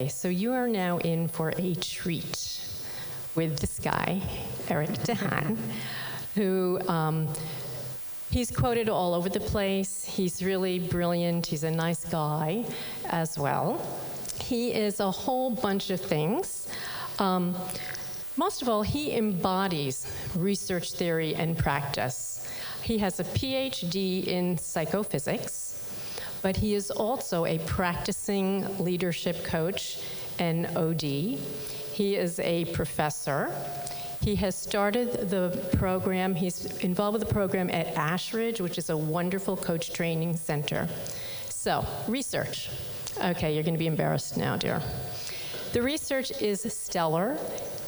So you are now in for a treat with this guy, Erik de Haan, who he's quoted all over the place. He's really brilliant. He's a nice guy as well. He is a whole bunch of things. Most of all, he embodies research theory and practice. He has a PhD in psychophysics, but he is also a practicing leadership coach and OD. He is a professor. He has started the program, he's involved with the program at Ashridge, which is a wonderful coach training center. So, research. Okay, you're going to be embarrassed now, dear. The research is stellar.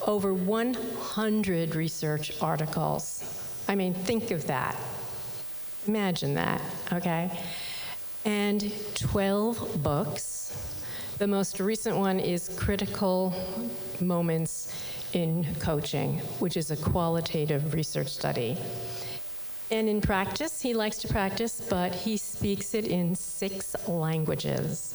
Over 100 research articles. I mean, think of that. Imagine that, okay? And 12 books. The most recent one is Critical Moments in Coaching, which is a qualitative research study. And in practice, he likes to practice, but he speaks it in 6 languages.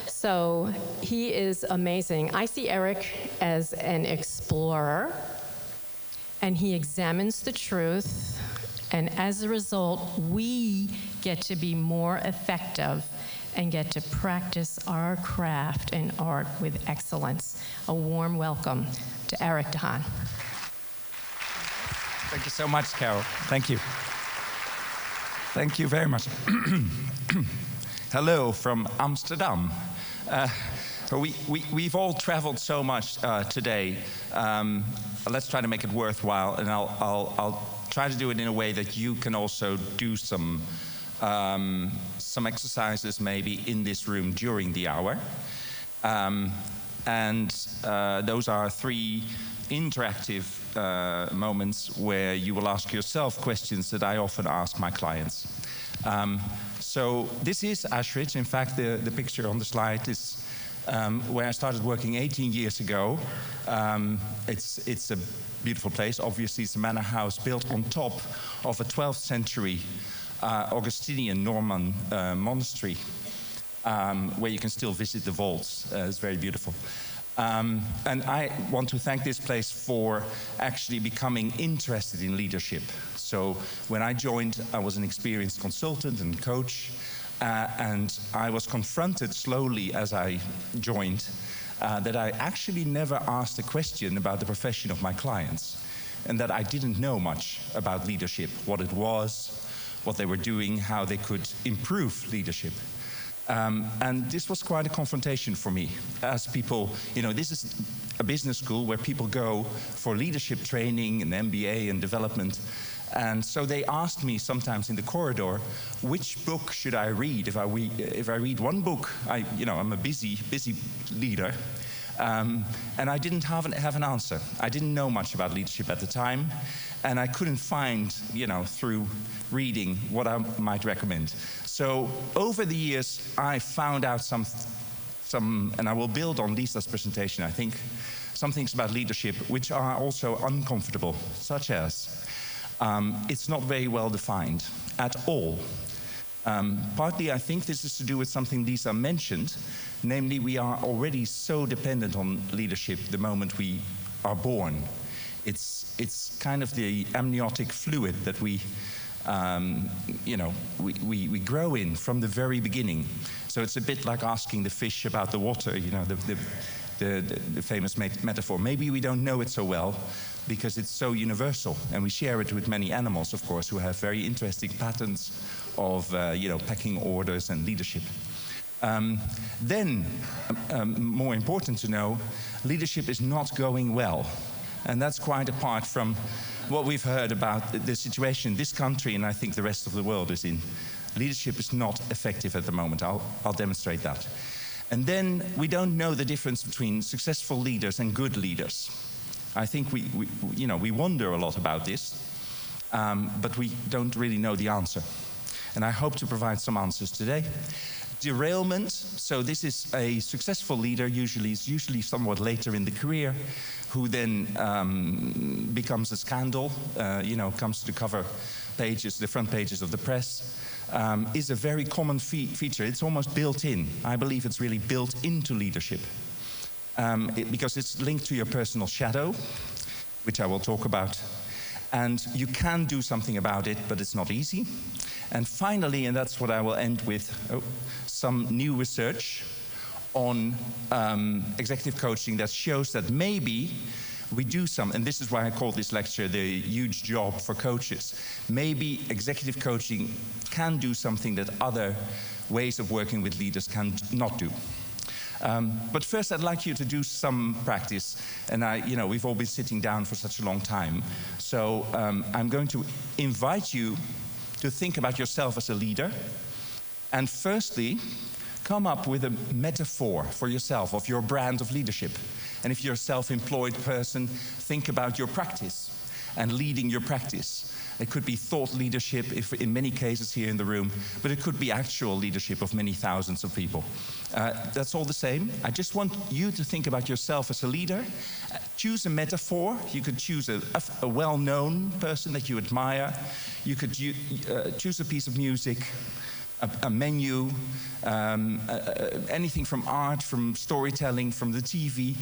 So he is amazing. I see Erik as an explorer, and he examines the truth, and as a result, we get to be more effective and get to practice our craft and art with excellence. A warm welcome to Erik de Haan. Thank you so much, Carol. Thank you. Thank you very much. Hello from Amsterdam. We've all traveled so much today. Let's try to make it worthwhile, and I'll try to do it in a way that you can also do some exercises maybe in this room during the hour. Those are 3 interactive moments where you will ask yourself questions that I often ask my clients. So this is Ashridge. In fact, the picture on the slide is where I started working 18 years ago. It's a beautiful place. Obviously, it's a manor house built on top of a 12th century Augustinian Norman monastery, where you can still visit the vaults. It's very beautiful. And I want to thank this place for actually becoming interested in leadership. So when I joined, I was an experienced consultant and coach, and I was confronted slowly as I joined that I actually never asked a question about the profession of my clients, and that I didn't know much about leadership, what it was, what they were doing, how they could improve leadership. And this was quite a confrontation for me. As people, you know, this is a business school where people go for leadership training and MBA and development. And so they asked me sometimes in the corridor, which book should I read? If I read one book, I'm a busy leader. And I didn't have an answer. I didn't know much about leadership at the time. And I couldn't find, through reading what I might recommend. So over the years, I found out some, and I will build on Lisa's presentation, I think, some things about leadership which are also uncomfortable, such as it's not very well defined at all. Partly, I think this is to do with something Lisa mentioned, namely we are already so dependent on leadership the moment we are born. It's kind of the amniotic fluid that we grow in from the very beginning. So it's a bit like asking the fish about the water, the famous metaphor. Maybe we don't know it so well because it's so universal, and we share it with many animals, of course, who have very interesting patterns of pecking orders and leadership. Then, more important to know, leadership is not going well. And that's quite apart from what we've heard about the situation this country and I think the rest of the world is in. Leadership is not effective at the moment. I'll demonstrate that. And then we don't know the difference between successful leaders and good leaders. I think we wonder a lot about this, but we don't really know the answer. And I hope to provide some answers today. Derailment, so this is a successful leader, usually somewhat later in the career, who then becomes a scandal, comes to the cover pages, the front pages of the press, is a very common feature. It's almost built in. I believe it's really built into leadership. because it's linked to your personal shadow, which I will talk about. And you can do something about it, but it's not easy. And finally, and that's what I will end with, some new research on executive coaching that shows that maybe we do some, and this is why I call this lecture the huge job for coaches. Maybe executive coaching can do something that other ways of working with leaders can not do. But first, I'd like you to do some practice. And we've all been sitting down for such a long time. So I'm going to invite you to think about yourself as a leader. And firstly, come up with a metaphor for yourself of your brand of leadership. And if you're a self-employed person, think about your practice and leading your practice. It could be thought leadership, if in many cases here in the room, but it could be actual leadership of many thousands of people. That's all the same. I just want you to think about yourself as a leader. Choose a metaphor. You could choose a well-known person that you admire. You could choose a piece of music, a menu, anything from art, from storytelling, from the TV.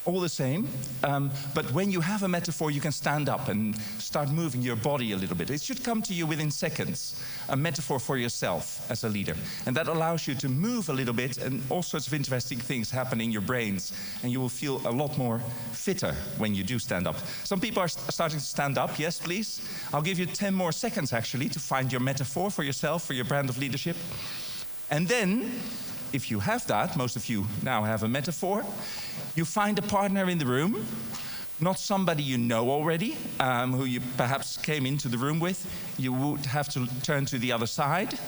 All the same, but when you have a metaphor, you can stand up and start moving your body a little bit. It should come to you within seconds, a metaphor for yourself as a leader. And that allows you to move a little bit, and all sorts of interesting things happen in your brains, and you will feel a lot more fitter when you do stand up. Some people are starting to stand up. Yes, please. I'll give you 10 more seconds, actually, to find your metaphor for yourself, for your brand of leadership. And then, if you have that, most of you now have a metaphor, you find a partner in the room, not somebody you know already, who you perhaps came into the room with. You would have to turn to the other side.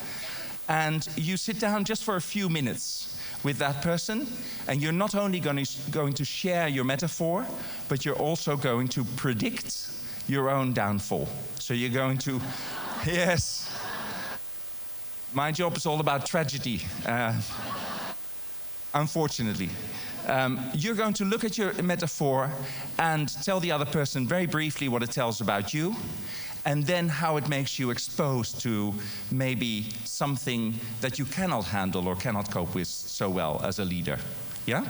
And you sit down just for a few minutes with that person. And you're not only going to share your metaphor, but you're also going to predict your own downfall. So you're going to, yes. My job is all about tragedy, unfortunately. You're going to look at your metaphor and tell the other person very briefly what it tells about you, and then how it makes you exposed to maybe something that you cannot handle or cannot cope with so well as a leader. Yeah?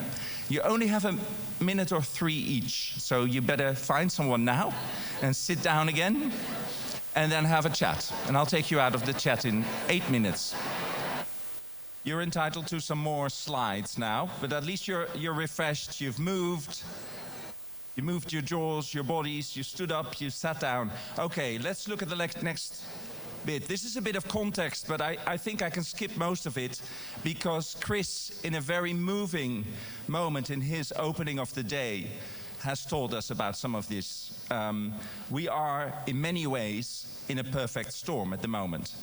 You only have a minute or 3 each, so you better find someone now and sit down again and then have a chat. And I'll take you out of the chat in 8 minutes. You're entitled to some more slides now, but at least you're refreshed, you've moved. You moved your jaws, your bodies, you stood up, you sat down. Okay, let's look at the next bit. This is a bit of context, but I think I can skip most of it, because Chris, in a very moving moment in his opening of the day, has told us about some of this. We are, in many ways, in a perfect storm at the moment.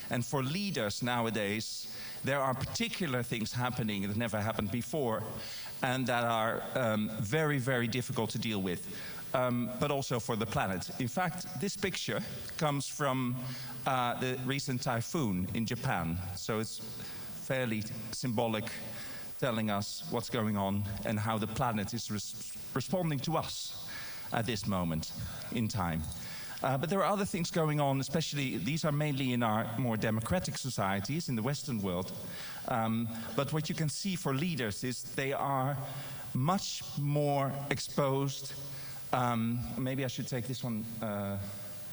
And for leaders nowadays, there are particular things happening that never happened before, and that are very, very difficult to deal with, but also for the planet. In fact, this picture comes from the recent typhoon in Japan, so it's fairly symbolic, telling us what's going on and how the planet is responding to us at this moment in time. But there are other things going on, especially, these are mainly in our more democratic societies, in the Western world. But what you can see for leaders is they are much more exposed. Maybe I should take this one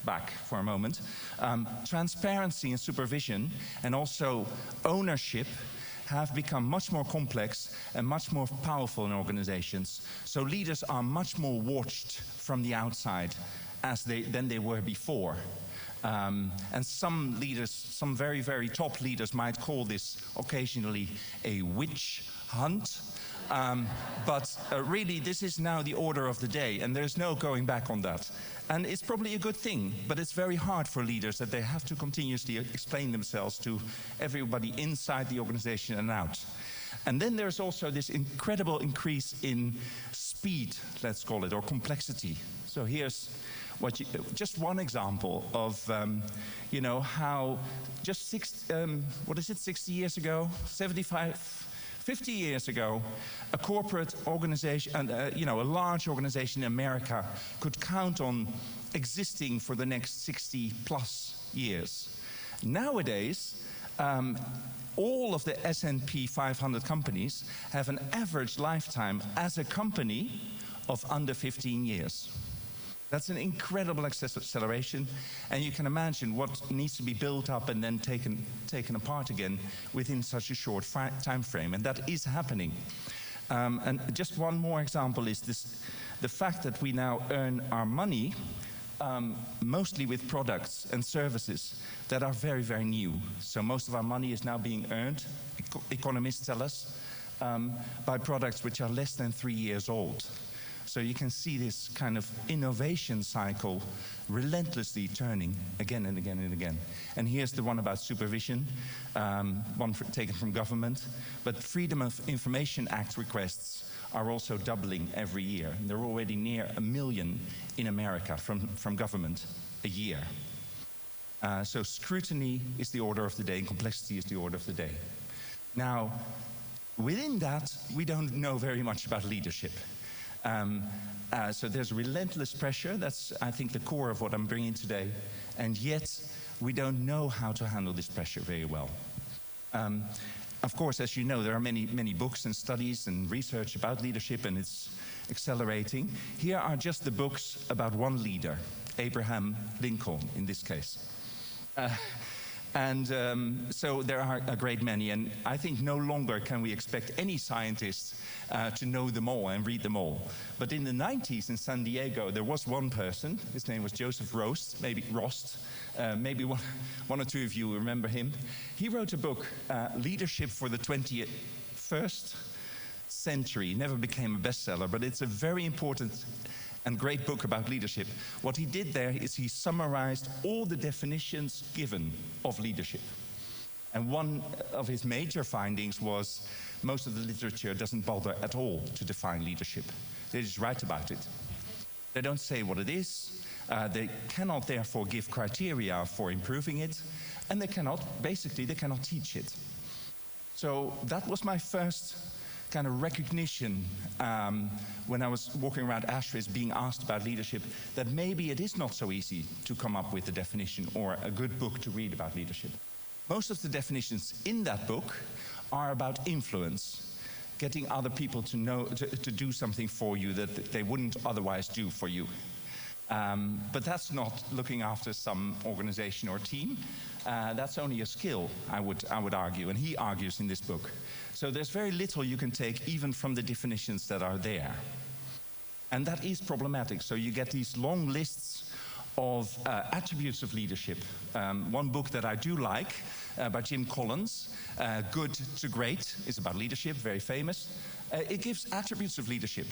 back for a moment. Transparency and supervision, and also ownership, have become much more complex and much more powerful in organizations. So leaders are much more watched from the outside than they were before. And some leaders, some very, very top leaders might call this occasionally a witch hunt. But really, this is now the order of the day, and there's no going back on that. And it's probably a good thing, but it's very hard for leaders that they have to continuously explain themselves to everybody inside the organization and out. And then there's also this incredible increase in speed, let's call it, or complexity. So here's just one example of, how just 60 years ago, 50 years ago, a corporate organization, a large organization in America could count on existing for the next 60 plus years. Nowadays, all of the S&P 500 companies have an average lifetime as a company of under 15 years. That's an incredible acceleration, and you can imagine what needs to be built up and then taken apart again within such a short time frame, and that is happening. And just one more example is the fact that we now earn our money mostly with products and services that are very, very new. So most of our money is now being earned, economists tell us, by products which are less than 3 years old. So you can see this kind of innovation cycle relentlessly turning again and again and again. And here's the one about supervision, one taken from government. But Freedom of Information Act requests are also doubling every year. And they're already near 1 million in America from government a year. So scrutiny is the order of the day, and complexity is the order of the day. Now, within that, we don't know very much about leadership. So there's relentless pressure. That's, I think, the core of what I'm bringing today. And yet, we don't know how to handle this pressure very well. Of course, as you know, there are many, many books and studies and research about leadership, and it's accelerating. Here are just the books about one leader, Abraham Lincoln, in this case. So there are a great many, and I think no longer can we expect any scientist to know them all and read them all. But in the 90s in San Diego, there was one person, his name was Joseph Rost, maybe one or two of you remember him. He wrote a book, Leadership for the 21st Century. Never became a bestseller, but it's a very important and great book about leadership. What he did there is he summarized all the definitions given of leadership. And one of his major findings was most of the literature doesn't bother at all to define leadership. They just write about it. They don't say what it is. They cannot therefore give criteria for improving it. And they cannot teach it. So that was my first kind of recognition when I was walking around Ashridge being asked about leadership, that maybe it is not so easy to come up with a definition or a good book to read about leadership. Most of the definitions in that book are about influence, getting other people to know, to do something for you that they wouldn't otherwise do for you. But that's not looking after some organization or team. That's only a skill, I would argue, and he argues in this book. So there's very little you can take even from the definitions that are there. And that is problematic. So you get these long lists of attributes of leadership. One book that I do like by Jim Collins, Good to Great, is about leadership, very famous. It gives attributes of leadership,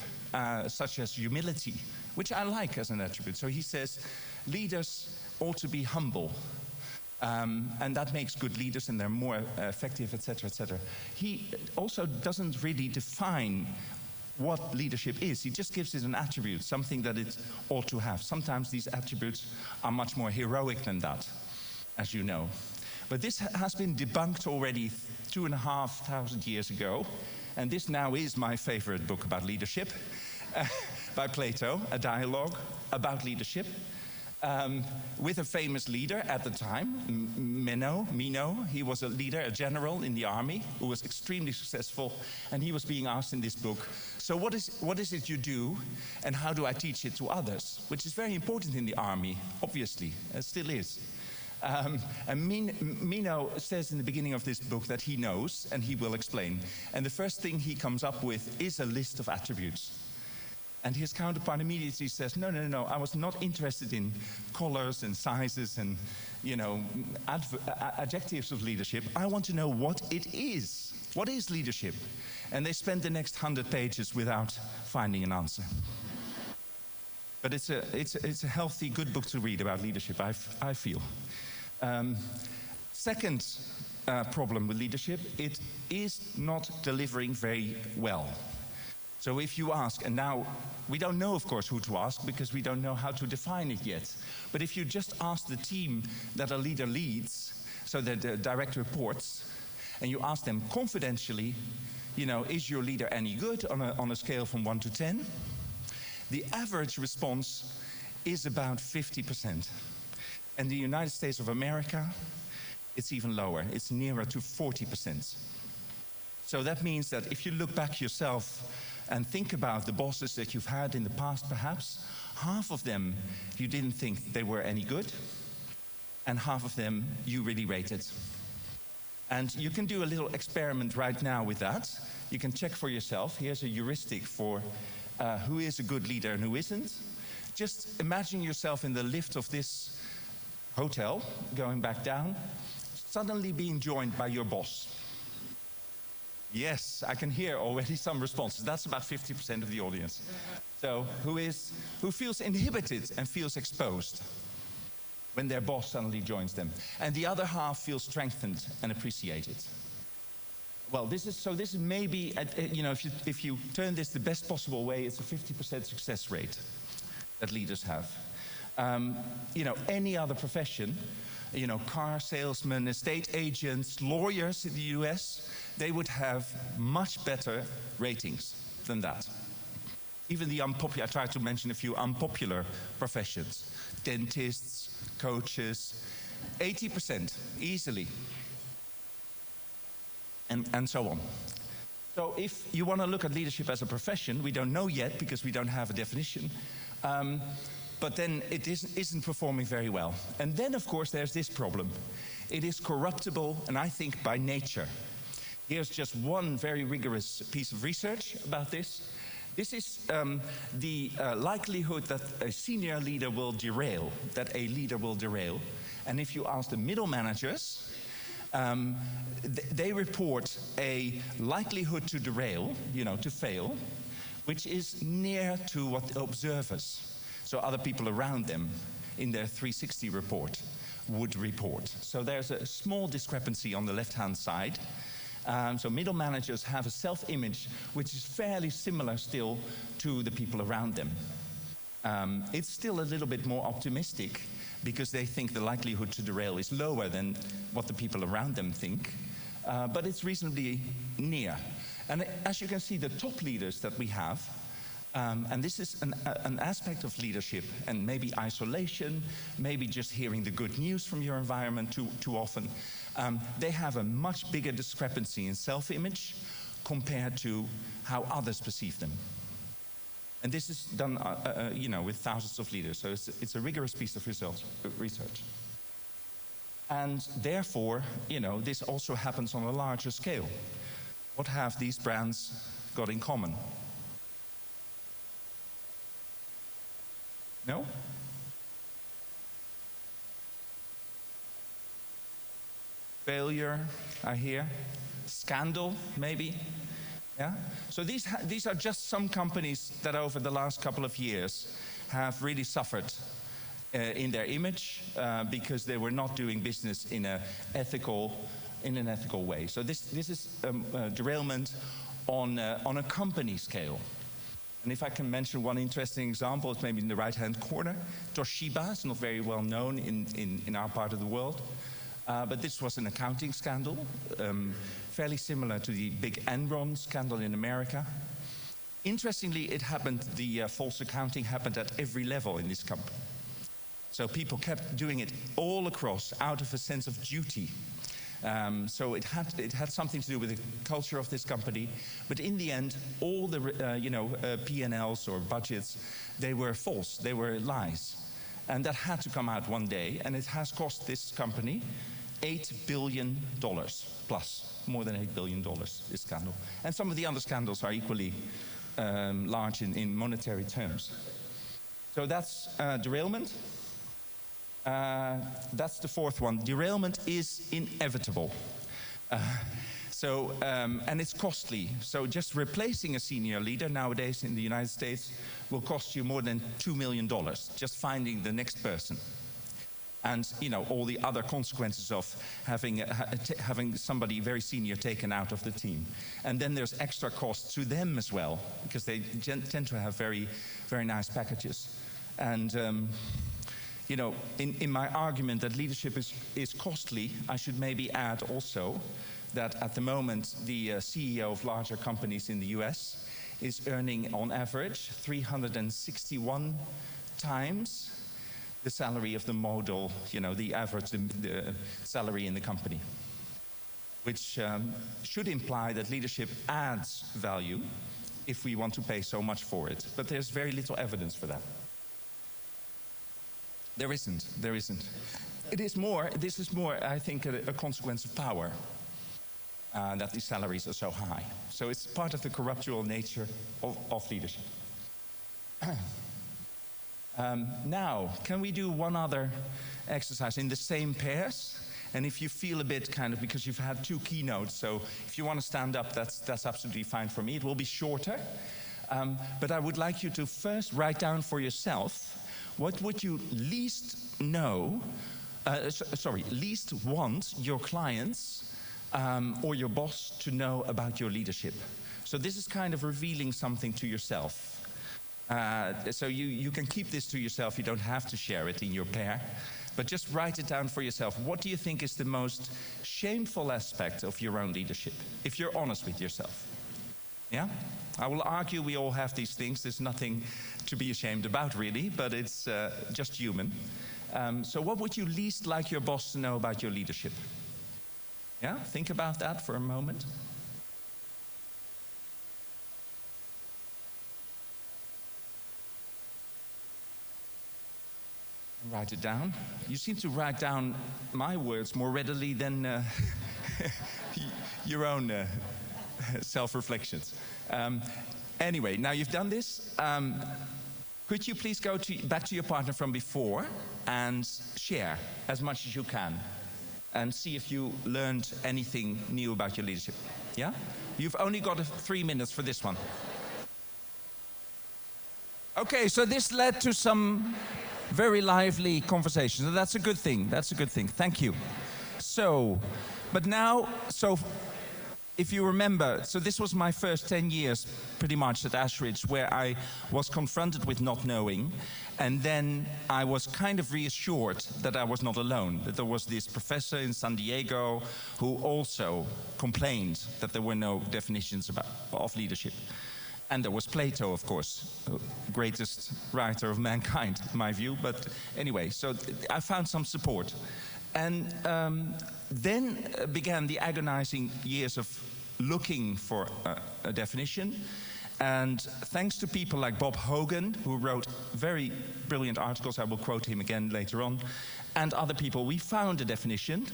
such as humility, which I like as an attribute. So he says leaders ought to be humble. And that makes good leaders, and they're more effective, etc., etc. He also doesn't really define what leadership is. He just gives it an attribute, something that it ought to have. Sometimes these attributes are much more heroic than that, as you know. But this has been debunked already 2,500 years ago, and this now is my favorite book about leadership, by Plato, a dialogue about leadership. With a famous leader at the time, Meno. He was a leader, a general in the army, who was extremely successful, and he was being asked in this book, so what is it you do, and how do I teach it to others? Which is very important in the army, obviously, it still is. And Meno says in the beginning of this book that he knows, and he will explain. And the first thing he comes up with is a list of attributes. And his counterpart immediately says, no, I was not interested in colors and sizes and, adjectives of leadership. I want to know what it is. What is leadership? And they spend the next 100 pages without finding an answer. But it's a healthy, good book to read about leadership, I feel. Second problem with leadership, it is not delivering very well. So if you ask, and now we don't know, of course, who to ask because we don't know how to define it yet. But if you just ask the team that a leader leads, so that the direct reports, and you ask them confidentially, is your leader any good on a scale from 1 to 10? The average response is about 50%. And the United States of America, it's even lower. It's nearer to 40%. So that means that if you look back yourself and think about the bosses that you've had in the past, perhaps, half of them you didn't think they were any good, and half of them you really rated. And you can do a little experiment right now with that. You can check for yourself. Here's a heuristic for who is a good leader and who isn't. Just imagine yourself in the lift of this hotel, going back down, suddenly being joined by your boss. Yes, I can hear already some responses. That's about 50% of the audience. So who feels inhibited and feels exposed when their boss suddenly joins them. And the other half feels strengthened and appreciated. Well, this is maybe, if you turn this the best possible way, it's a 50% success rate that leaders have. Any other profession, car salesmen, estate agents, lawyers in the US, they would have much better ratings than that. Even the unpopular, I tried to mention a few unpopular professions. Dentists, coaches, 80% easily. And so on. So if you want to look at leadership as a profession, we don't know yet because we don't have a definition, but then it isn't performing very well. And then, of course, there's this problem. It is corruptible, and I think by nature. Here's just one very rigorous piece of research about this. This is the likelihood that a senior leader will derail, that a leader will derail. And if you ask the middle managers, they report a likelihood to derail, to fail, which is near to what the observers, so other people around them, in their 360 report, would report. So there's a small discrepancy on the left-hand side. So middle managers have a self-image which is fairly similar still to the people around them. It's still a little bit more optimistic because they think the likelihood to derail is lower than what the people around them think, but it's reasonably near. And as you can see, the top leaders that we have, and this is an aspect of leadership, and maybe isolation, maybe just hearing the good news from your environment too often, they have a much bigger discrepancy in self-image compared to how others perceive them. And this is done, with thousands of leaders, so it's a rigorous piece of research. And therefore, this also happens on a larger scale. What have these brands got in common? No? Failure, I hear. Scandal, maybe. Yeah? So these are just some companies that over the last couple of years have really suffered in their image because they were not doing business in an ethical way. So this is derailment on a company scale. And if I can mention one interesting example, it's maybe in the right-hand corner. Toshiba is not very well known in our part of the world. But this was an accounting scandal, fairly similar to the big Enron scandal in America. Interestingly, the false accounting happened at every level in this company. So people kept doing it all across out of a sense of duty. So it had something to do with the culture of this company. But in the end, all the P&Ls or budgets, they were false, they were lies. And that had to come out one day, and it has cost this company $8 billion plus, more than $8 billion, this scandal. And some of the other scandals are equally large in monetary terms. So that's derailment. That's the fourth one. Derailment is inevitable. And it's costly. So just replacing a senior leader nowadays in the United States will cost you more than $2 million, just finding the next person. And all the other consequences of having somebody very senior taken out of the team. And then there's extra costs to them as well, because they tend to have very, very nice packages. And in my argument that leadership is costly, I should maybe add also that at the moment the CEO of larger companies in the US is earning on average 361 times the salary of the model, the average the salary in the company, which should imply that leadership adds value if we want to pay so much for it. But there's very little evidence for that. There isn't. This is more, I think, a consequence of power, that these salaries are so high. So it's part of the corruptural nature of leadership. Now, can we do one other exercise in the same pairs? And if you feel a bit because you've had 2 keynotes, so if you want to stand up, that's absolutely fine for me. It will be shorter. But I would like you to first write down for yourself, what would you least want your clients or your boss to know about your leadership? So this is kind of revealing something to yourself. So you can keep this to yourself. You don't have to share it in your pair. But just write it down for yourself. What do you think is the most shameful aspect of your own leadership, if you're honest with yourself? Yeah? I will argue we all have these things. There's nothing to be ashamed about, really, but it's just human. So what would you least like your boss to know about your leadership? Yeah? Think about that for a moment. Write it down. You seem to write down my words more readily than your own self-reflections. Anyway, now you've done this. Could you please go back to your partner from before and share as much as you can and see if you learned anything new about your leadership? Yeah? You've only got 3 minutes for this one. Okay, so this led to some very lively conversations, and that's a good thing. Thank you. If you remember, so this was my first 10 years pretty much at Ashridge, where I was confronted with not knowing, and then I was kind of reassured that I was not alone, that there was this professor in San Diego who also complained that there were no definitions of leadership. And there was Plato, of course, greatest writer of mankind, in my view. But anyway, so I found some support. And then began the agonizing years of looking for a definition. And thanks to people like Bob Hogan, who wrote very brilliant articles, I will quote him again later on, and other people, we found a definition.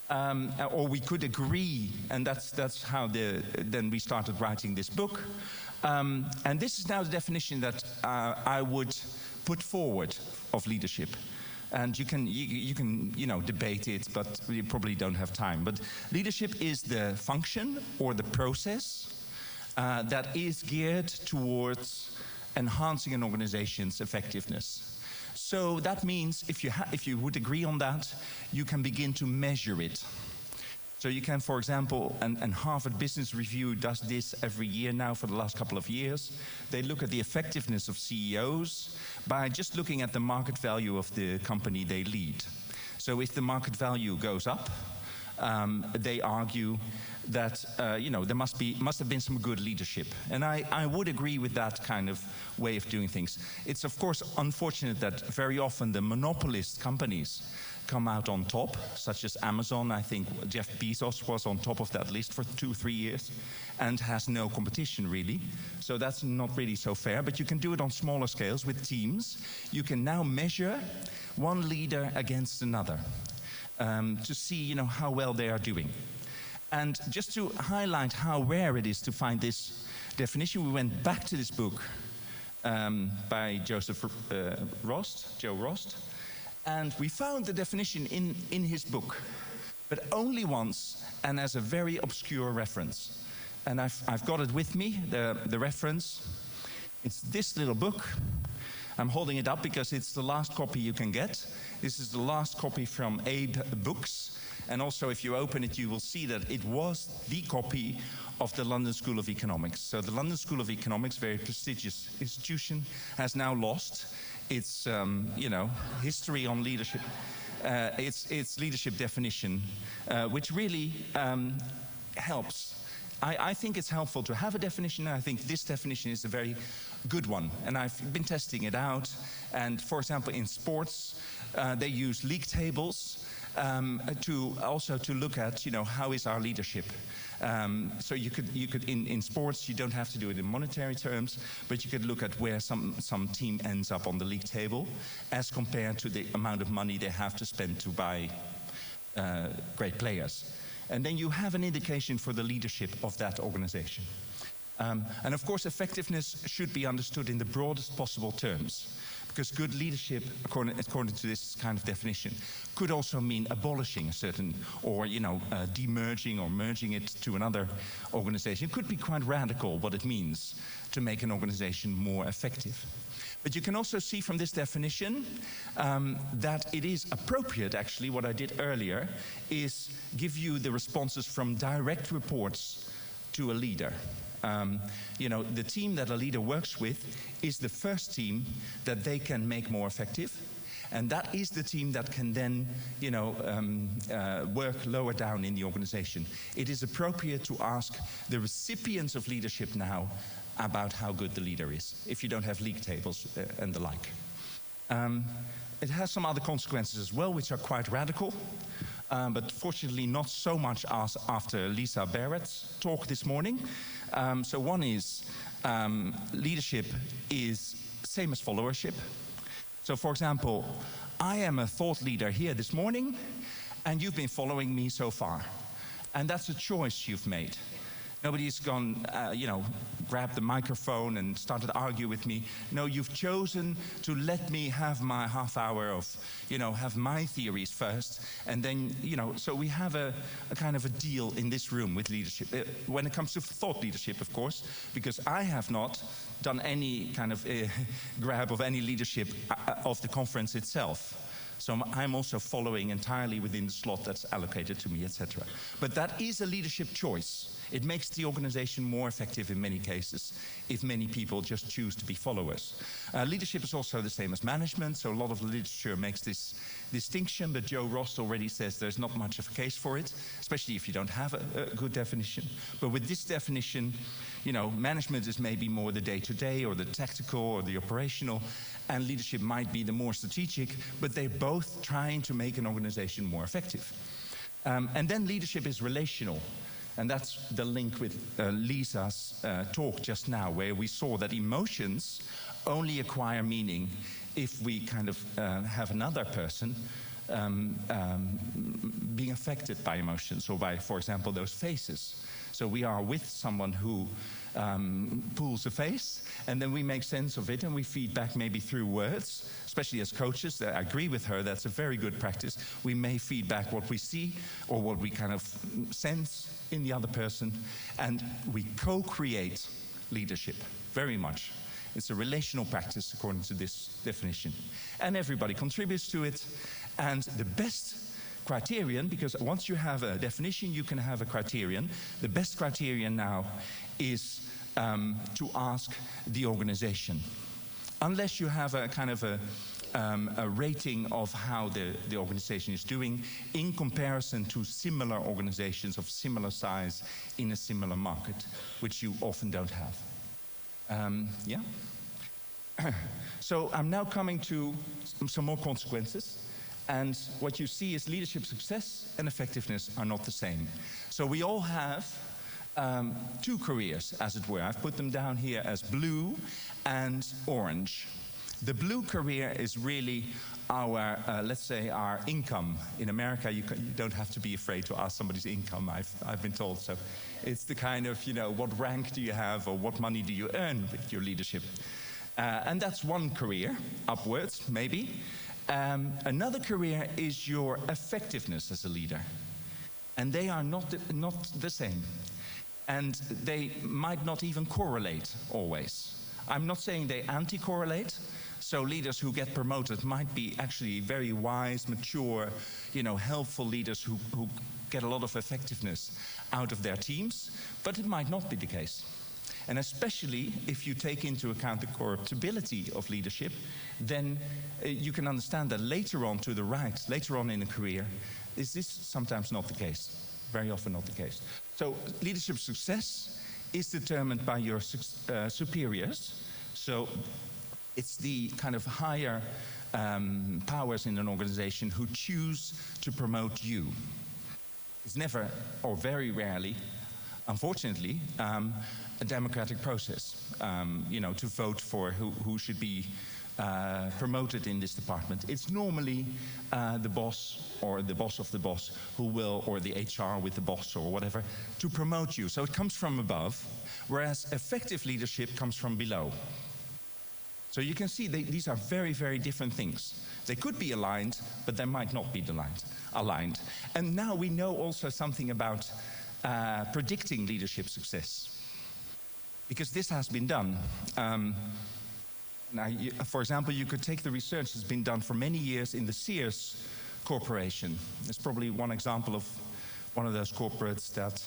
Or we could agree, and that's how then we started writing this book. And this is now the definition that I would put forward of leadership. And you can debate it, but you probably don't have time. But leadership is the function or the process that is geared towards enhancing an organization's effectiveness. So that means if you would agree on that, you can begin to measure it. So you can, for example, and Harvard Business Review does this every year now for the last couple of years. They look at the effectiveness of CEOs by just looking at the market value of the company they lead. So if the market value goes up, they argue that there must have been some good leadership. And I would agree with that kind of way of doing things. It's of course unfortunate that very often the monopolist companies come out on top, such as Amazon. I think Jeff Bezos was on top of that list for 2-3 years and has no competition really. So that's not really so fair, but you can do it on smaller scales with teams. You can now measure one leader against another to see how well they are doing. And just to highlight how rare it is to find this definition, we went back to this book by Joe Rost, and we found the definition in his book, but only once and as a very obscure reference. And I've got it with me, the reference. It's this little book. I'm holding it up because it's the last copy you can get. This is the last copy from Abe Books. And also, if you open it, you will see that it was the copy of the London School of Economics. So the London School of Economics, very prestigious institution, has now lost its, history on leadership, its leadership definition, which really helps I think it's helpful to have a definition, and I think this definition is a very good one. And I've been testing it out. And for example, in sports, they use league tables to look at, how is our leadership. So you could in sports, you don't have to do it in monetary terms, but you could look at where some team ends up on the league table as compared to the amount of money they have to spend to buy great players. And then you have an indication for the leadership of that organization. And of course, effectiveness should be understood in the broadest possible terms, because good leadership, according to this kind of definition, could also mean abolishing a certain, or demerging or merging it to another organization. It could be quite radical what it means to make an organization more effective. But you can also see from this definition that it is appropriate, actually, what I did earlier, is give you the responses from direct reports to a leader. The team that a leader works with is the first team that they can make more effective. And that is the team that can then, work lower down in the organization. It is appropriate to ask the recipients of leadership now about how good the leader is, if you don't have league tables and the like. It has some other consequences as well, which are quite radical, but fortunately not so much as after Lisa Barrett's talk this morning. So one is leadership is same as followership. So for example, I am a thought leader here this morning, and you've been following me so far. And that's a choice you've made. Nobody's gone, grabbed the microphone and started to argue with me. No, you've chosen to let me have my half hour of, have my theories first. And then, so we have a kind of a deal in this room with leadership. When it comes to thought leadership, of course, because I have not done any kind of grab of any leadership of the conference itself. So I'm also following entirely within the slot that's allocated to me, etc. But that is a leadership choice. It makes the organization more effective in many cases if many people just choose to be followers. Leadership is also the same as management, so a lot of the literature makes this distinction, but Joe Rost already says there's not much of a case for it, especially if you don't have a good definition. But with this definition, management is maybe more the day-to-day or the tactical or the operational, and leadership might be the more strategic, but they're both trying to make an organization more effective. And then leadership is relational. And that's the link with Lisa's talk just now, where we saw that emotions only acquire meaning if we kind of have another person being affected by emotions, or by, for example, those faces. So we are with someone who pulls a face, and then we make sense of it, and we feed back maybe through words, especially as coaches. I agree with her, that's a very good practice. We may feed back what we see or what we kind of sense in the other person, and we co-create leadership very much. It's a relational practice according to this definition. And everybody contributes to it, and the best criterion, because once you have a definition, you can have a criterion. The best criterion now is to ask the organization. Unless you have a kind of a rating of how the organization is doing in comparison to similar organizations of similar size in a similar market, which you often don't have. So I'm now coming to some more consequences. And what you see is leadership success and effectiveness are not the same. So we all have two careers, as it were. I've put them down here as blue and orange. The blue career is really our, let's say, our income. In America, you don't have to be afraid to ask somebody's income, I've been told. So it's the kind of, what rank do you have or what money do you earn with your leadership? And that's one career, upwards, maybe. Another career is your effectiveness as a leader. And they are not the same. And they might not even correlate always. I'm not saying they anti-correlate. So leaders who get promoted might be actually very wise, mature, helpful leaders who get a lot of effectiveness out of their teams. But it might not be the case. And especially if you take into account the corruptibility of leadership, then you can understand that later on to the right, later on in a career, is this sometimes not the case. very often not the case. So leadership success is determined by your superiors. So it's the kind of higher powers in an organization who choose to promote you. It's never, or very rarely, unfortunately, a democratic process, to vote for who should be promoted in this department. It's normally the boss or the boss of the boss who will, or the HR with the boss or whatever, to promote you. So it comes from above, whereas effective leadership comes from below. So you can see these are very, very different things. They could be aligned, but they might not be aligned. And now we know also something about predicting leadership success, because this has been done. Now, for example, you could take the research that's been done for many years in the Sears Corporation. It's probably one example of one of those corporates that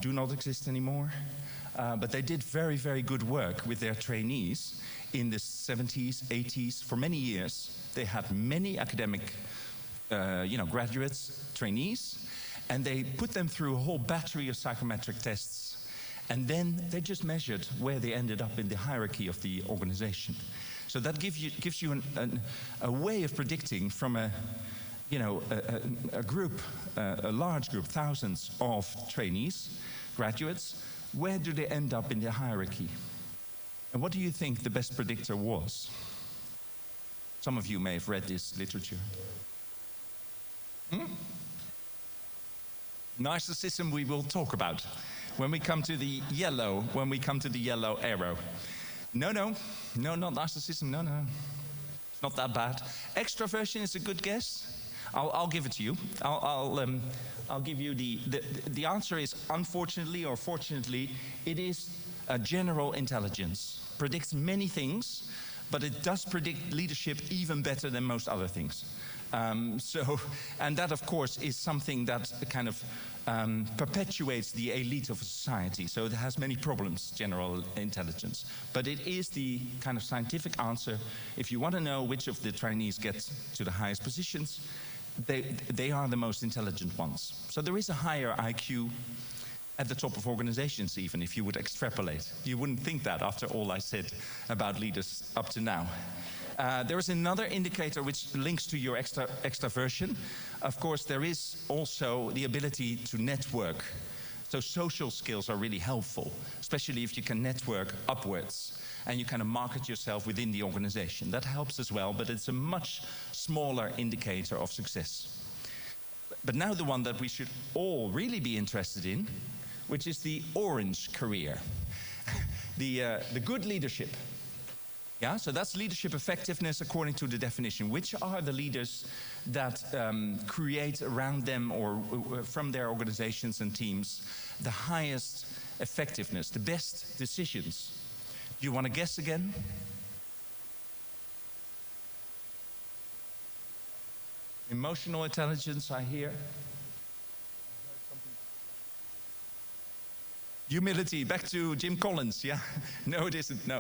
do not exist anymore. But they did very, very good work with their trainees in the 70s, 80s. For many years, they had many academic graduates, trainees, and they put them through a whole battery of psychometric tests. And then they just measured where they ended up in the hierarchy of the organization. So that gives you a way of predicting from a group, a large group, thousands of trainees, graduates. Where do they end up in the hierarchy? And what do you think the best predictor was? Some of you may have read this literature. Narcissism we will talk about when we come to the yellow arrow. No, not narcissism, no. It's not that bad. Extroversion is a good guess. I'll give it to you. I'll give you the answer is, unfortunately or fortunately, it is a general intelligence. Predicts many things, but it does predict leadership even better than most other things. And that, of course, is something that kind of perpetuates the elite of a society. So it has many problems, general intelligence. But it is the kind of scientific answer. If you want to know which of the trainees get to the highest positions, they are the most intelligent ones. So there is a higher IQ at the top of organizations, even if you would extrapolate. You wouldn't think that after all I said about leaders up to now. There is another indicator which links to your extraversion. Of course, there is also the ability to network. So social skills are really helpful, especially if you can network upwards and you kind of market yourself within the organization. That helps as well, but it's a much smaller indicator of success. But now the one that we should all really be interested in, which is the orange career, the good leadership. Yeah, so that's leadership effectiveness according to the definition. Which are the leaders that create around them or from their organizations and teams the highest effectiveness, the best decisions? Do you want to guess again? Emotional intelligence, I hear. Humility, back to Jim Collins, yeah? No, it isn't, no.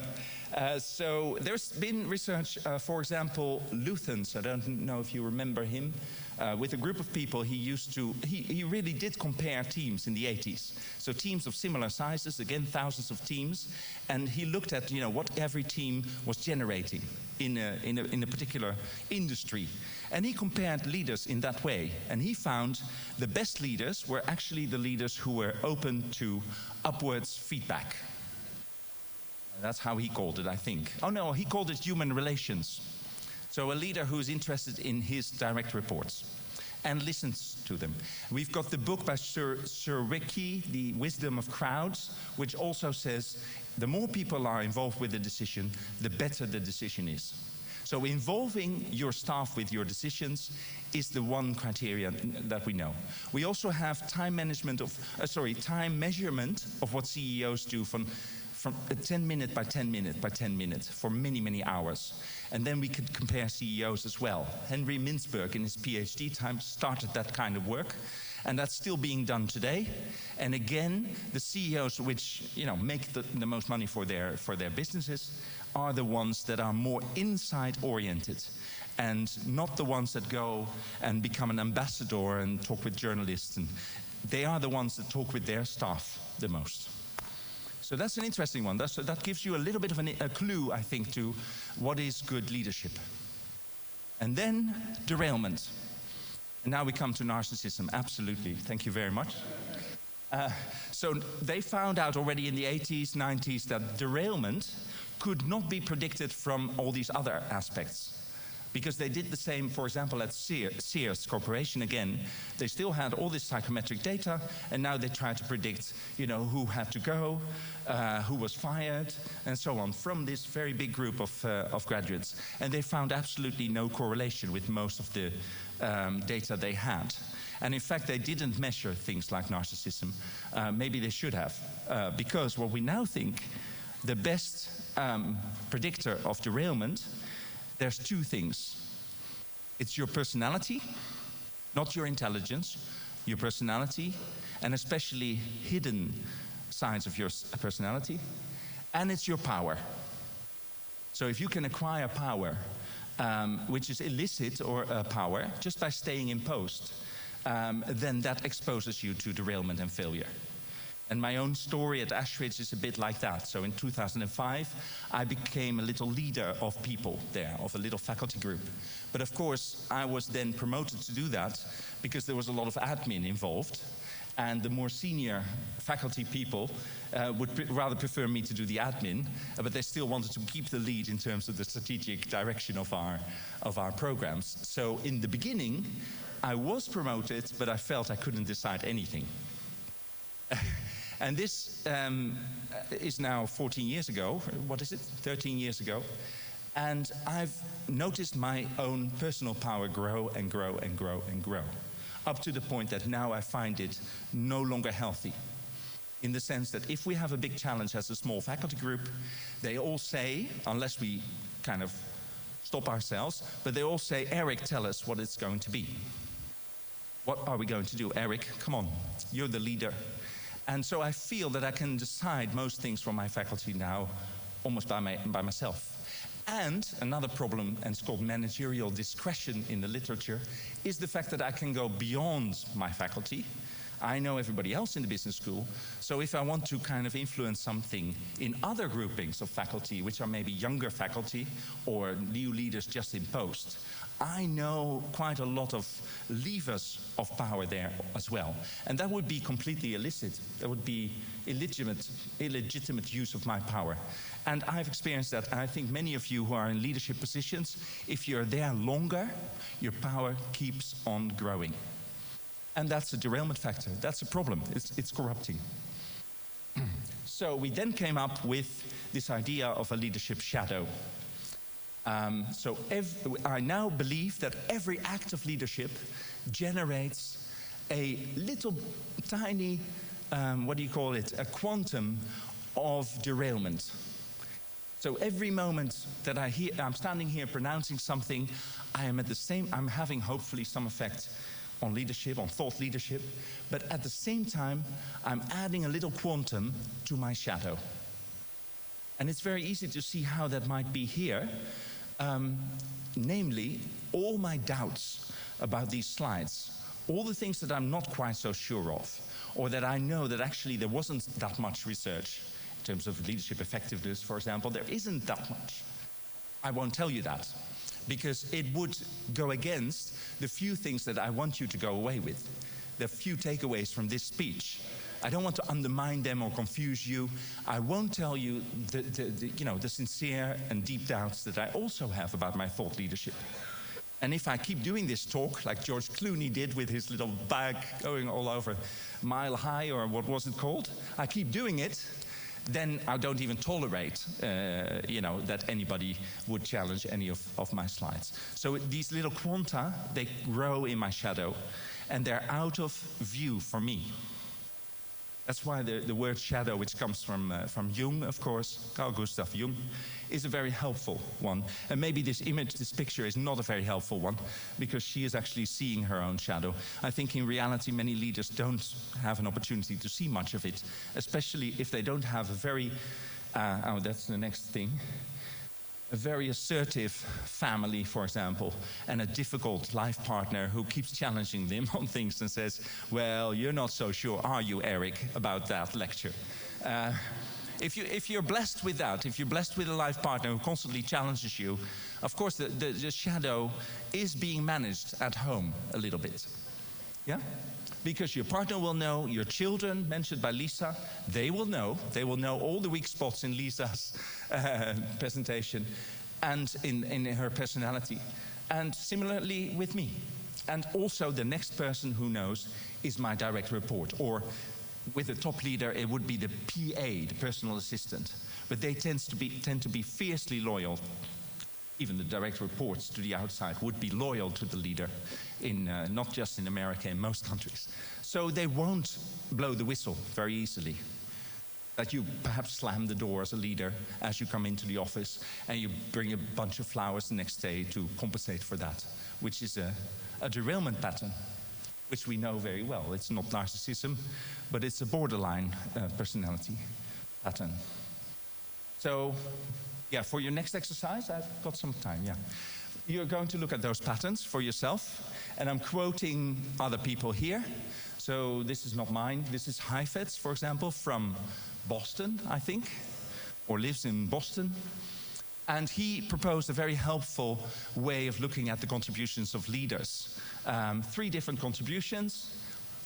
So there's been research, for example, Luthens, I don't know if you remember him, with a group of people he really did compare teams in the 80s. So teams of similar sizes, again, thousands of teams, and he looked at, what every team was generating in a particular industry. And he compared leaders in that way, and he found the best leaders were actually the leaders who were open to upwards feedback. That's how he called it, I think. Oh no, he called it human relations. So a leader who's interested in his direct reports and listens to them. We've got the book by Sir Ricky, The Wisdom of Crowds, which also says the more people are involved with the decision, the better the decision is. So involving your staff with your decisions is the one criteria that we know. We also have time measurement of what CEOs do from 10 minute by 10 minute by 10 minutes for many, many hours. And then we could compare CEOs as well. Henry Mintzberg in his PhD time started that kind of work. And that's still being done today. And again, the CEOs which make the most money for their businesses are the ones that are more inside oriented and not the ones that go and become an ambassador and talk with journalists. And they are the ones that talk with their staff the most. So that's an interesting one. That gives you a little bit of a clue, I think, to what is good leadership. And then derailment. And now we come to narcissism. Absolutely. Thank you very much. So they found out already in the 80s, 90s that derailment could not be predicted from all these other aspects. Because they did the same, for example, at Sears Corporation again. They still had all this psychometric data, and now they try to predict, who had to go, who was fired, and so on, from this very big group of graduates. And they found absolutely no correlation with most of the data they had. And in fact, they didn't measure things like narcissism. Maybe they should have, because what we now think, the best predictor of derailment, there's two things. It's your personality, not your intelligence, your personality, and especially hidden sides of your personality, and it's your power. So if you can acquire power, which is illicit or power, just by staying in post, then that exposes you to derailment and failure. And my own story at Ashridge is a bit like that. So in 2005, I became a little leader of people there, of a little faculty group. But of course, I was then promoted to do that because there was a lot of admin involved. And the more senior faculty people would rather prefer me to do the admin, but they still wanted to keep the lead in terms of the strategic direction of our programs. So in the beginning, I was promoted, but I felt I couldn't decide anything. And this is now 14 years ago, 13 years ago. And I've noticed my own personal power grow and grow and grow and grow, up to the point that now I find it no longer healthy. In the sense that if we have a big challenge as a small faculty group, they all say, unless we kind of stop ourselves, but they all say, Erik, tell us what it's going to be. What are we going to do? Erik, come on, you're the leader. And so I feel that I can decide most things from my faculty now almost by myself. And another problem, and it's called managerial discretion in the literature, is the fact that I can go beyond my faculty. I know everybody else in the business school, so if I want to kind of influence something in other groupings of faculty, which are maybe younger faculty or new leaders just in post, I know quite a lot of levers of power there as well. And that would be completely illicit. That would be illegitimate use of my power. And I've experienced that, and I think many of you who are in leadership positions, if you're there longer, your power keeps on growing. And that's a derailment factor. That's a problem. It's corrupting. So we then came up with this idea of a leadership shadow. I now believe that every act of leadership generates a little tiny, a quantum of derailment. So every moment that I'm standing here pronouncing something, I'm having hopefully some effect on leadership, on thought leadership, but at the same time, I'm adding a little quantum to my shadow. And it's very easy to see how that might be here. Namely, all my doubts about these slides, all the things that I'm not quite so sure of, or that I know that actually there wasn't that much research in terms of leadership effectiveness, for example, there isn't that much. I won't tell you that, because it would go against the few things that I want you to go away with, the few takeaways from this speech. I don't want to undermine them or confuse you. I won't tell you the sincere and deep doubts that I also have about my thought leadership. And if I keep doing this talk, like George Clooney did with his little bag going all over Mile High, or what was it called? I keep doing it, then I don't even tolerate, that anybody would challenge any of my slides. So these little quanta, they grow in my shadow, and they're out of view for me. That's why the word shadow, which comes from Jung, of course, Carl Gustav Jung, is a very helpful one. And maybe this picture is not a very helpful one, because she is actually seeing her own shadow. I think in reality, many leaders don't have an opportunity to see much of it, especially if they don't have a very, that's the next thing. a very assertive family, for example, and a difficult life partner who keeps challenging them on things and says, well, you're not so sure, are you, Erik, about that lecture? If you're blessed with that, if you're blessed with a life partner who constantly challenges you, of course the shadow is being managed at home a little bit. Yeah? Because your partner will know, your children, mentioned by Lisa, they will know all the weak spots in Lisa's presentation and in her personality. And similarly with me. And also the next person who knows is my direct report. Or with a top leader, it would be the PA, the personal assistant. But they tend to be fiercely loyal. Even the direct reports to the outside would be loyal to the leader, not just in America, in most countries. So they won't blow the whistle very easily. That you perhaps slam the door as a leader as you come into the office and you bring a bunch of flowers the next day to compensate for that, which is a derailment pattern, which we know very well. It's not narcissism, but it's a borderline personality pattern. So, yeah, for your next exercise, I've got some time, yeah. You're going to look at those patterns for yourself, and I'm quoting other people here. So this is not mine. This is Heifetz, for example, from Boston, I think, or lives in Boston. And he proposed a very helpful way of looking at the contributions of leaders. 3 different contributions.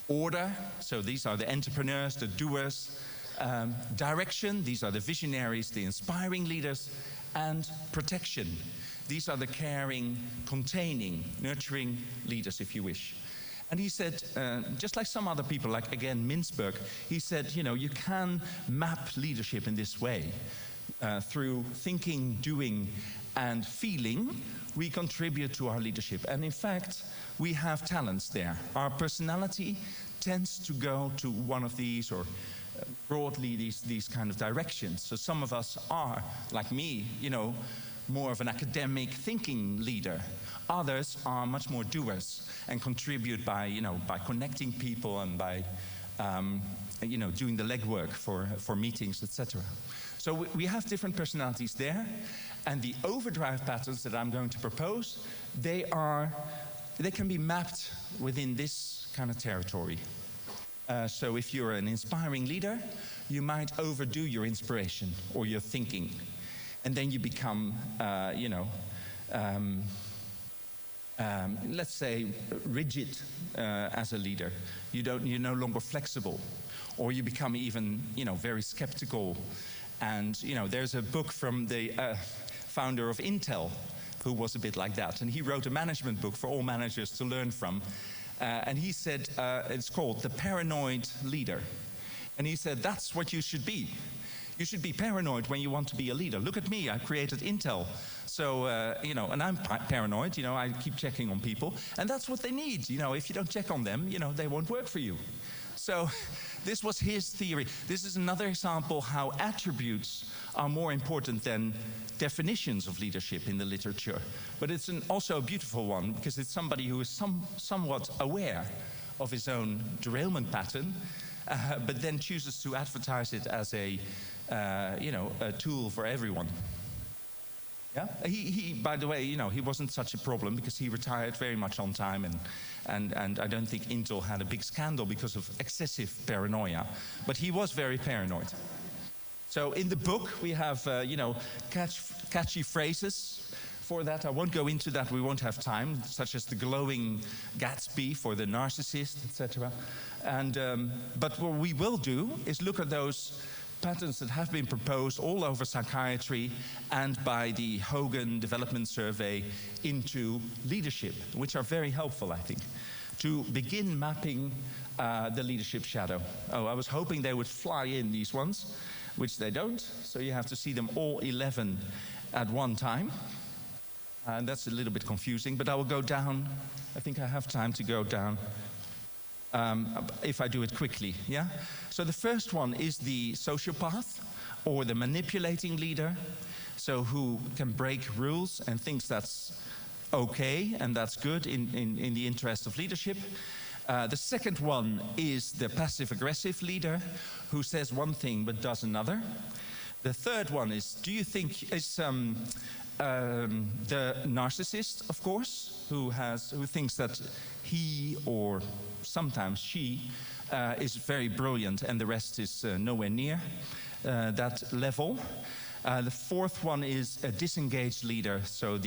Order, so these are the entrepreneurs, the doers. Direction, these are the visionaries, the inspiring leaders. And protection, these are the caring, containing, nurturing leaders, if you wish. And he said, just like some other people, like again Mintzberg, he said, you can map leadership in this way. Through thinking, doing, and feeling, we contribute to our leadership. And in fact, we have talents there. Our personality tends to go to one of these, or broadly these kind of directions. So some of us are, like me, more of an academic thinking leader. Others are much more doers and contribute by connecting people and by doing the legwork for meetings, etc. So we have different personalities there, and the overdrive patterns that I'm going to propose, they can be mapped within this kind of territory. So if you're an inspiring leader, you might overdo your inspiration or your thinking, and then you become, let's say, rigid as a leader. You're no longer flexible, or you become even, very skeptical. And there's a book from the founder of Intel, who was a bit like that, and he wrote a management book for all managers to learn from. And he said, it's called The Paranoid Leader. And he said, that's what you should be. You should be paranoid when you want to be a leader. Look at me, I created Intel. So, and I'm paranoid, I keep checking on people. And that's what they need, if you don't check on them, they won't work for you. So this was his theory. This is another example how attributes are more important than definitions of leadership in the literature. But it's also a beautiful one, because it's somebody who is somewhat aware of his own derailment pattern, but then chooses to advertise it as a tool for everyone. Yeah. He, by the way, he wasn't such a problem because he retired very much on time, and I don't think Intel had a big scandal because of excessive paranoia. But he was very paranoid. So in the book we have, catchy phrases for that. I won't go into that. We won't have time, such as the glowing Gatsby for the narcissist, etc. But what we will do is look at those patterns that have been proposed all over psychiatry and by the Hogan Development Survey into leadership, which are very helpful, I think, to begin mapping the leadership shadow. Oh, I was hoping they would fly in, these ones, which they don't, so you have to see them all 11 at one time. And that's a little bit confusing, but I will go down. I think I have time to go down. If I do it quickly, yeah? So the first one is the sociopath, or the manipulating leader, so who can break rules and thinks that's okay and that's good in the interest of leadership. The second one is the passive-aggressive leader, who says one thing but does another. The third one is, the narcissist, of course, who thinks that he or sometimes she is very brilliant and the rest is nowhere near that level. The fourth one is a disengaged leader, so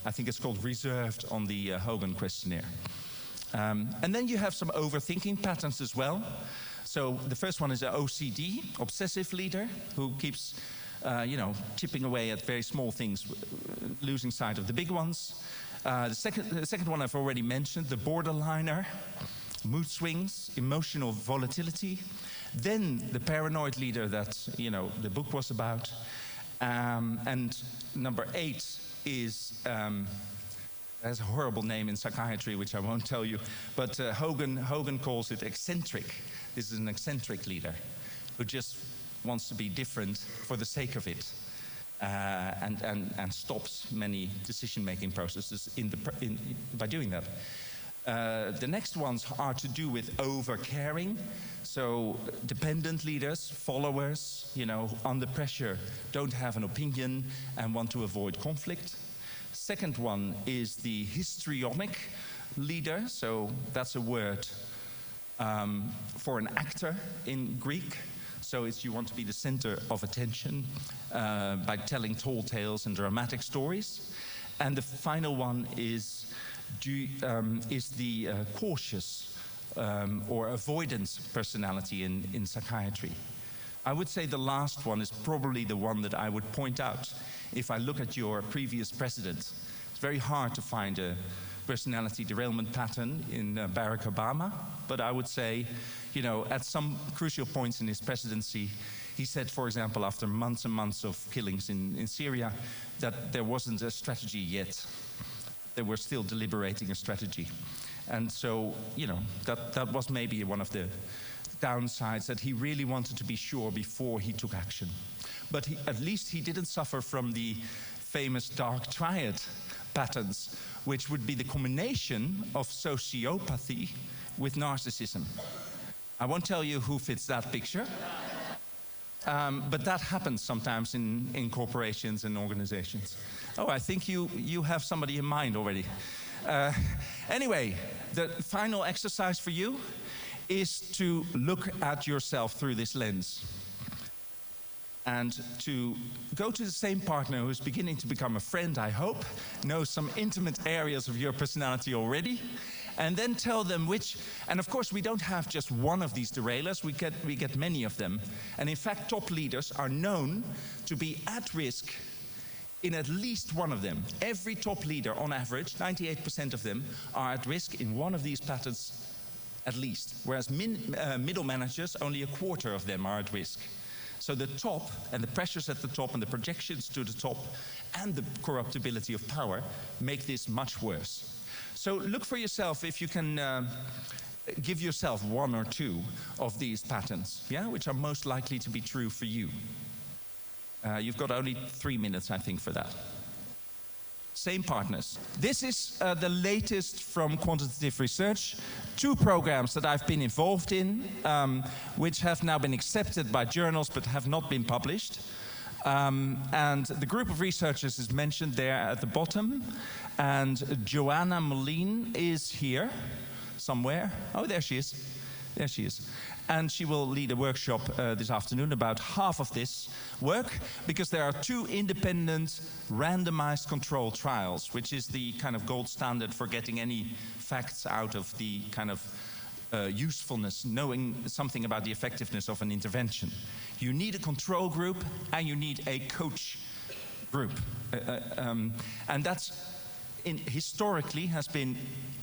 I think it's called reserved on the Hogan questionnaire. And then you have some overthinking patterns as well. So the first one is an OCD, obsessive leader, who keeps chipping away at very small things, losing sight of the big ones. The second one I've already mentioned, the borderliner, mood swings, emotional volatility. Then the paranoid leader that the book was about. And number 8 is has a horrible name in psychiatry, which I won't tell you. But Hogan calls it eccentric. This is an eccentric leader who just wants to be different for the sake of it, and stops many decision-making processes by doing that. The next ones are to do with over-caring. So dependent leaders, followers, under pressure, don't have an opinion and want to avoid conflict. Second one is the histrionic leader. So that's a word for an actor in Greek. So you want to be the center of attention by telling tall tales and dramatic stories. And the final one is the cautious or avoidance personality in psychiatry. I would say the last one is probably the one that I would point out. If I look at your previous president, it's very hard to find a personality derailment pattern in Barack Obama, but I would say, at some crucial points in his presidency, he said, for example, after months and months of killings in Syria, that there wasn't a strategy yet. They were still deliberating a strategy. And so, that was maybe one of the downsides, that he really wanted to be sure before he took action. But at least he didn't suffer from the famous dark triad patterns, which would be the combination of sociopathy with narcissism. I won't tell you who fits that picture, but that happens sometimes in corporations and organizations. Oh, I think you have somebody in mind already. Anyway, the final exercise for you is to look at yourself through this lens and to go to the same partner who's beginning to become a friend, I hope, knows some intimate areas of your personality already, and then tell them which. And of course, we don't have just one of these derailers, we get many of them. And in fact, top leaders are known to be at risk in at least one of them. Every top leader, on average, 98% of them are at risk in one of these patterns at least, whereas middle managers, only a quarter of them are at risk. So the top, and the pressures at the top, and the projections to the top, and the corruptibility of power make this much worse. So look for yourself if you can give yourself one or two of these patterns, which are most likely to be true for you. You've got only 3 minutes, I think, for that. Same partners. This is the latest from quantitative research. 2 programs that I've been involved in, which have now been accepted by journals but have not been published. And the group of researchers is mentioned there at the bottom. And Joanna Moline is here somewhere. Oh, there she is. There she is. And she will lead a workshop this afternoon about half of this work, because there are 2 independent randomized control trials, which is the kind of gold standard for getting any facts out of the kind of usefulness, knowing something about the effectiveness of an intervention. You need a control group and you need a coach group. And that's historically has been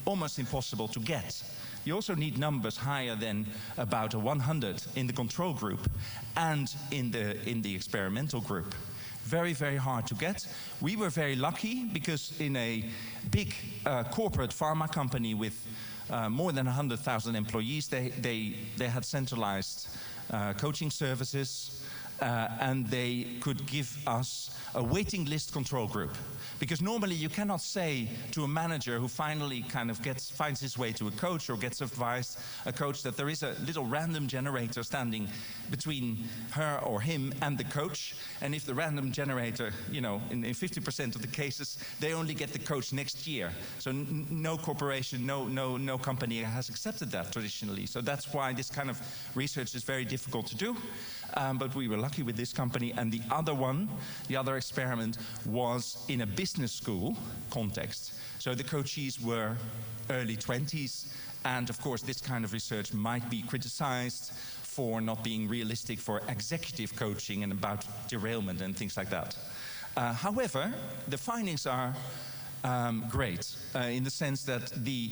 almost impossible to get. You also need numbers higher than about 100 in the control group and in the experimental group. Very, very hard to get. We were very lucky because in a big corporate pharma company with more than 100,000 employees, they had centralized coaching services. and they could give us a waiting list control group. Because normally you cannot say to a manager who finally kind of finds his way to a coach or gets advised a coach that there is a little random generator standing between her or him and the coach, and if the random generator, you know, in 50% of the cases, they only get the coach next year. So no corporation, no company has accepted that traditionally. So that's why this kind of research is very difficult to do. But we were lucky with this company. And the other experiment was in a business school context. So the coachees were early 20s. And of course, this kind of research might be criticized for not being realistic for executive coaching and about derailment and things like that. However, the findings are great in the sense that the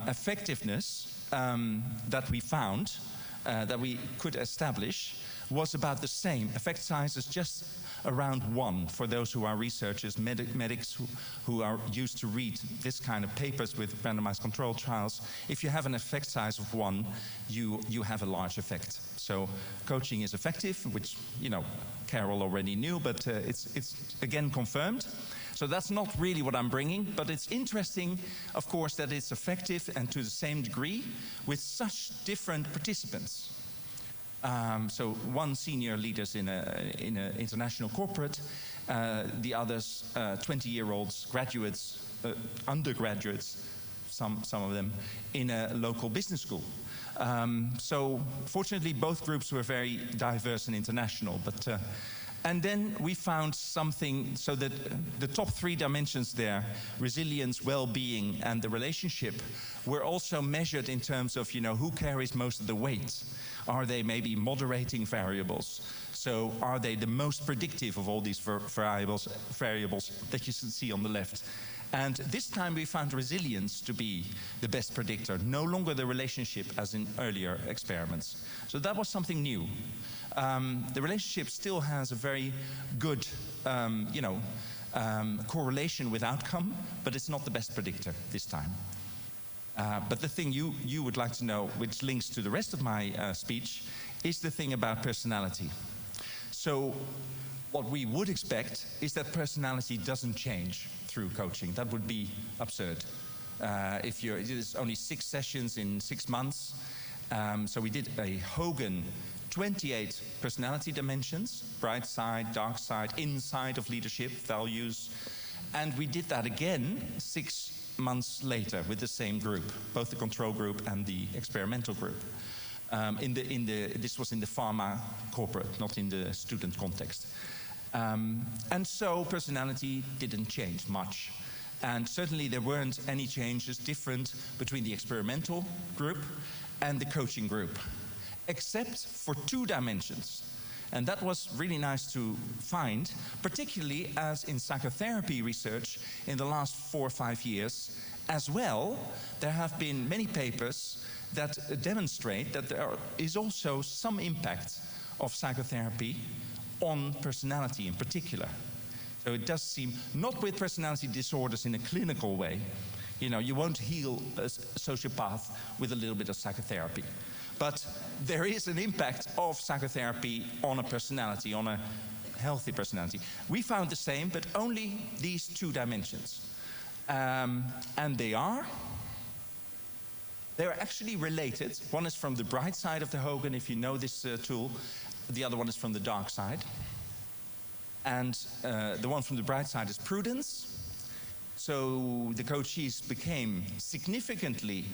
effectiveness that we found, that we could establish, was about the same. Effect size is just around 1 for those who are researchers, medics who are used to read this kind of papers with randomized control trials. If you have an effect size of 1, you have a large effect. So coaching is effective, which, you know, Carol already knew, but it's again confirmed. So that's not really what I'm bringing, but it's interesting, of course, that it's effective and to the same degree with such different participants. So one senior leaders in an international corporate, the others 20-year-olds, graduates, undergraduates, some of them, in a local business school. So fortunately, both groups were very diverse and international. But and then we found something, so that the top 3 dimensions there, resilience, well-being, and the relationship, were also measured in terms of, you know, who carries most of the weight. Are they maybe moderating variables? So are they the most predictive of all these variables that you see on the left? And this time we found resilience to be the best predictor, no longer the relationship as in earlier experiments. So that was something new. The relationship still has a very good, correlation with outcome, but it's not the best predictor this time. But the thing you would like to know, which links to the rest of my speech, is the thing about personality. So what we would expect is that personality doesn't change through coaching. That would be absurd. There's only 6 sessions in 6 months. So we did a Hogan 28 personality dimensions, bright side, dark side, inside of leadership, values. And we did that again 6 months later with the same group, both the control group and the experimental group. This was in the pharma corporate, not in the student context. And so personality didn't change much. And certainly there weren't any changes different between the experimental group and the coaching group, except for 2 dimensions. And that was really nice to find, particularly as in psychotherapy research in the last 4 or 5 years. As well, there have been many papers that demonstrate that there is also some impact of psychotherapy on personality in particular. So it does seem, not with personality disorders in a clinical way. You know, you won't heal a sociopath with a little bit of psychotherapy. But there is an impact of psychotherapy on a personality, on a healthy personality. We found the same, but only these 2 dimensions. And they're actually related. One is from the bright side of the Hogan, if you know this tool. The other one is from the dark side. And the one from the bright side is prudence. So the coachees became significantly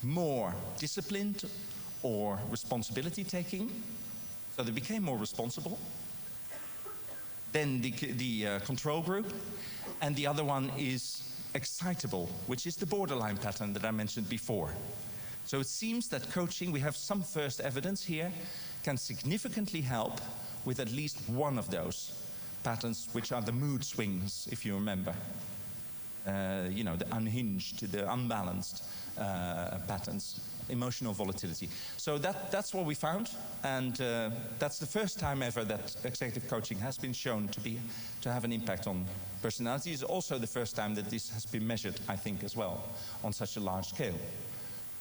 more disciplined or responsibility taking. So they became more responsible. Then the control group. And the other one is excitable, which is the borderline pattern that I mentioned before. So it seems that coaching, we have some first evidence here, can significantly help with at least one of those patterns, which are the mood swings, if you remember. The unhinged, the unbalanced patterns, emotional volatility. So that's what we found, and that's the first time ever that executive coaching has been shown to have an impact on personality. It's also the first time that this has been measured, I think, as well, on such a large scale.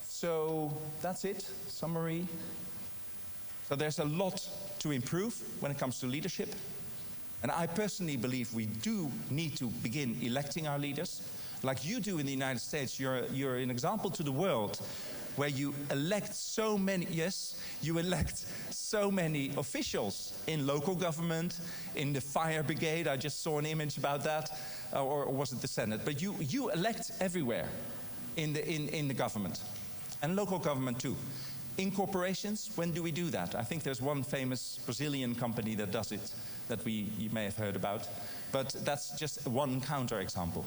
So that's it. Summary. So there's a lot to improve when it comes to leadership. And I personally believe we do need to begin electing our leaders. Like you do in the United States, you're an example to the world where you elect so many, you elect so many officials in local government, in the fire brigade. I just saw an image about that, or was it the Senate? But you elect everywhere in the government, and local government too. In corporations, when do we do that? I think there's one famous Brazilian company that does it, that you may have heard about, but that's just one counterexample.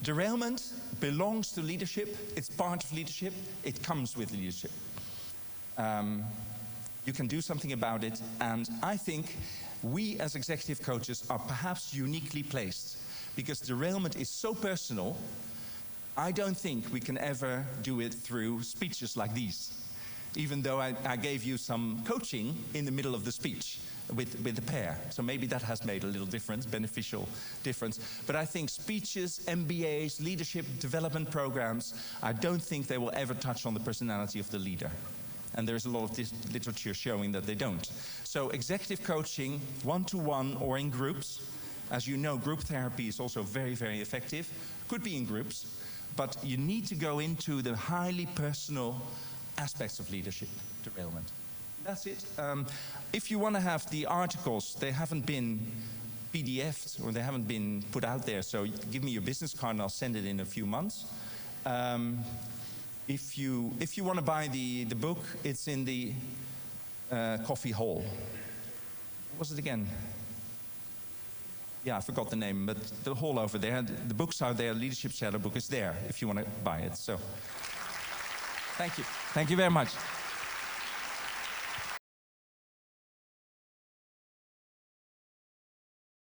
Derailment belongs to leadership, it's part of leadership, it comes with leadership. You can do something about it, and I think we as executive coaches are perhaps uniquely placed, because derailment is so personal. I don't think we can ever do it through speeches like these, even though I gave you some coaching in the middle of the speech with the pair. So maybe that has made a little difference, beneficial difference. But I think speeches, MBAs, leadership development programs, I don't think they will ever touch on the personality of the leader. And there's a lot of this literature showing that they don't. So executive coaching, one-to-one or in groups. As you know, group therapy is also very, very effective. Could be in groups. But you need to go into the highly personal aspects of leadership, derailment. That's it. If you want to have the articles, they haven't been PDF'd or they haven't been put out there, so give me your business card and I'll send it in a few months. If you want to buy the book, it's in the coffee hall. What was it again? Yeah, I forgot the name, but the hall over there, the books are there, Leadership Shadow book is there if you want to buy it. So, thank you. Thank you very much.